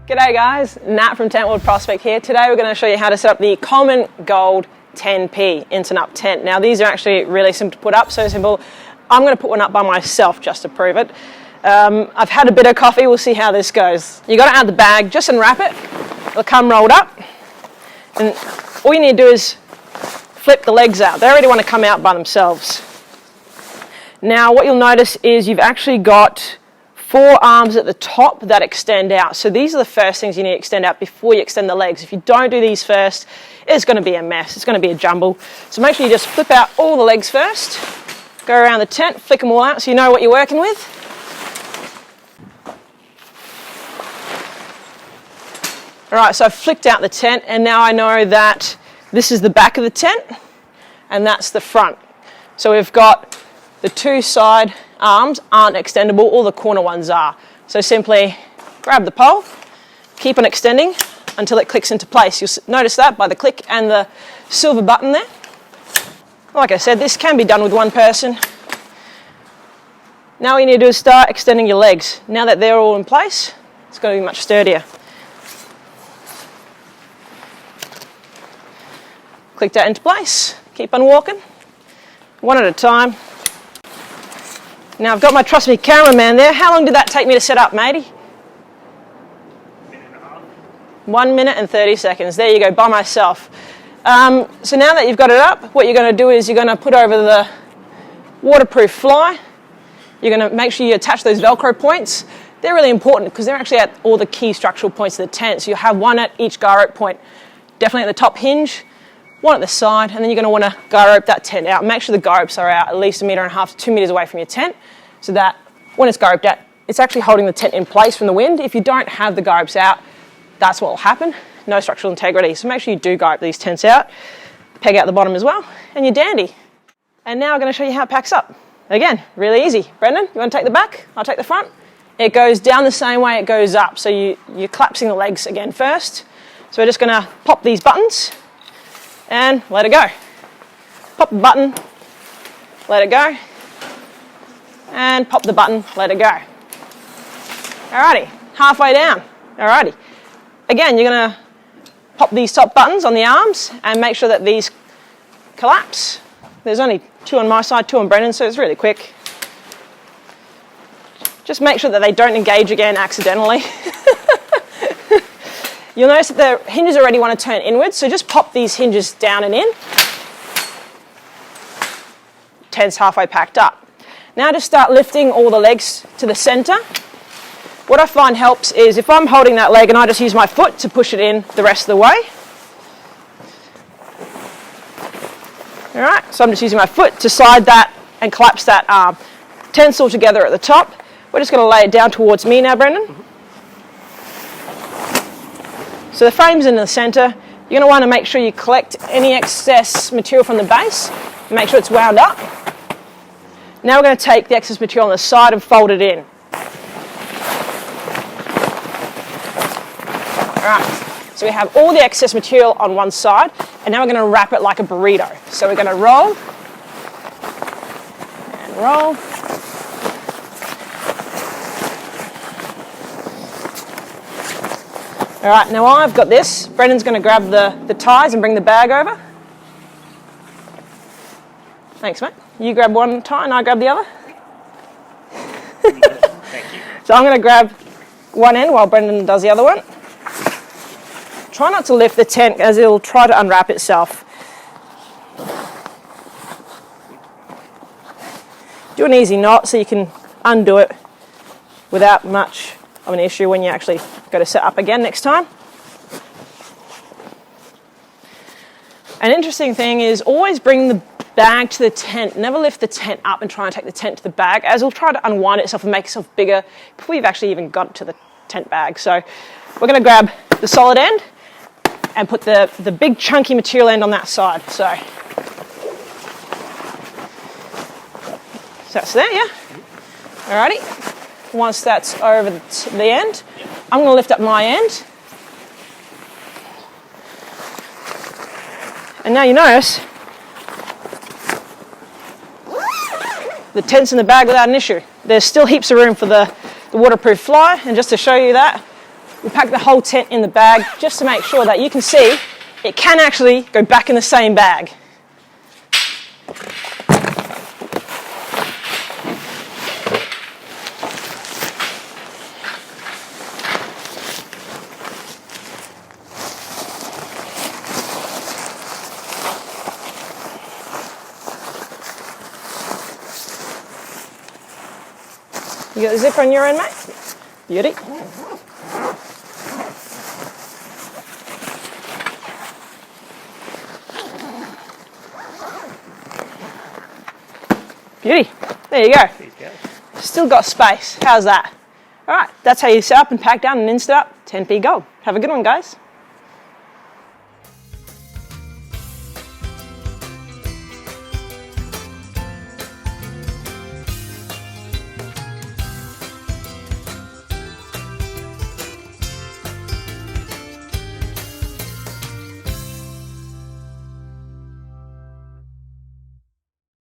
G'day guys, Nat from Tentworld Prospect here. Today we're going to show you how to set up the Coleman Gold 10p internet tent. Now these are actually really simple to put up, so simple. I'm going to put one up by myself just to prove it. I've had a bit of coffee, we'll see how this goes. You got to add the bag, just unwrap it, it'll come rolled up, and all you need to do is flip the legs out. They already want to come out by themselves. Now what you'll notice is you've actually got 4 arms at the top that extend out. So these are the first things you need to extend out before you extend the legs. If you don't do these first, it's going to be a mess. It's going to be a jumble. So make sure you just flip out all the legs first, go around the tent, flick them all out so you know what you're working with. Alright, so I've flicked out the tent and now I know that this is the back of the tent and that's the front. So we've got the 2 side arms aren't extendable, all the corner ones are. So simply grab the pole, keep on extending until it clicks into place. You'll notice that by the click and the silver button there. Like I said, this can be done with one person. Now all you need to do is start extending your legs. Now that they're all in place, it's going to be much sturdier. Click that into place, keep on walking, one at a time. Now I've got my trust me cameraman there. How long did that take me to set up, matey? 1 minute and 30 seconds. There you go, by myself. So now that you've got it up, what you're going to do is you're going to put over the waterproof fly. You're going to make sure you attach those velcro points. They're really important because they're actually at all the key structural points of the tent. So you'll have one at each guy rope point. Definitely at the top hinge, one at the side, and then you're going to want to guy rope that tent out. Make sure the guy ropes are out at least 1.5 meters to 2 meters away from your tent, so that when it's guy roped out, it's actually holding the tent in place from the wind. If you don't have the guy ropes out, that's what will happen. No structural integrity. So make sure you do guy rope these tents out, peg out the bottom as well, and you're dandy. And now I'm going to show you how it packs up. Again, really easy. Brendan, you want to take the back? I'll take the front. It goes down the same way it goes up. So you're collapsing the legs again first. So we're just going to pop these buttons and let it go. Pop the button, let it go, and pop the button, let it go. Alrighty, halfway down. Alrighty. Again, you're going to pop these top buttons on the arms and make sure that these collapse. There's only 2 on my side, 2 on Brendan's, so it's really quick. Just make sure that they don't engage again accidentally. You'll notice that the hinges already want to turn inwards, so just pop these hinges down and in. Tent's halfway packed up. Now just start lifting all the legs to the center. What I find helps is if I'm holding that leg and I just use my foot to push it in the rest of the way. Alright, so I'm just using my foot to slide that and collapse that arm. Tent's all together at the top. We're just going to lay it down towards me now, Brendan. So the frame's in the center. You're going to want to make sure you collect any excess material from the base. Make sure it's wound up. Now we're going to take the excess material on the side and fold it in. Alright, so we have all the excess material on one side, and now we're going to wrap it like a burrito. So we're going to roll, and roll, alright, now I've got this. Brendan's going to grab the ties and bring the bag over. Thanks, mate. You grab one tie and I grab the other. Thank you. So I'm going to grab one end while Brendan does the other one. Try not to lift the tent as it'll try to unwrap itself. Do an easy knot so you can undo it without much of an issue when you actually go to set up again next time. An interesting thing is always bring the bag to the tent. Never lift the tent up and try and take the tent to the bag, as it'll try to unwind itself and make itself bigger before you've actually even got to the tent bag. So we're going to grab the solid end and put the big chunky material end on that side. So that's there, yeah? Alrighty. Once that's over the end, I'm going to lift up my end. And now you notice the tent's in the bag without an issue. There's still heaps of room for the waterproof fly, and just to show you that, we pack the whole tent in the bag just to make sure that you can see it can actually go back in the same bag. You got the zipper on your end, mate? Beauty. Beauty. There you go. Still got space. How's that? All right, that's how you set up and pack down and install up 10p gold. Have a good one, guys.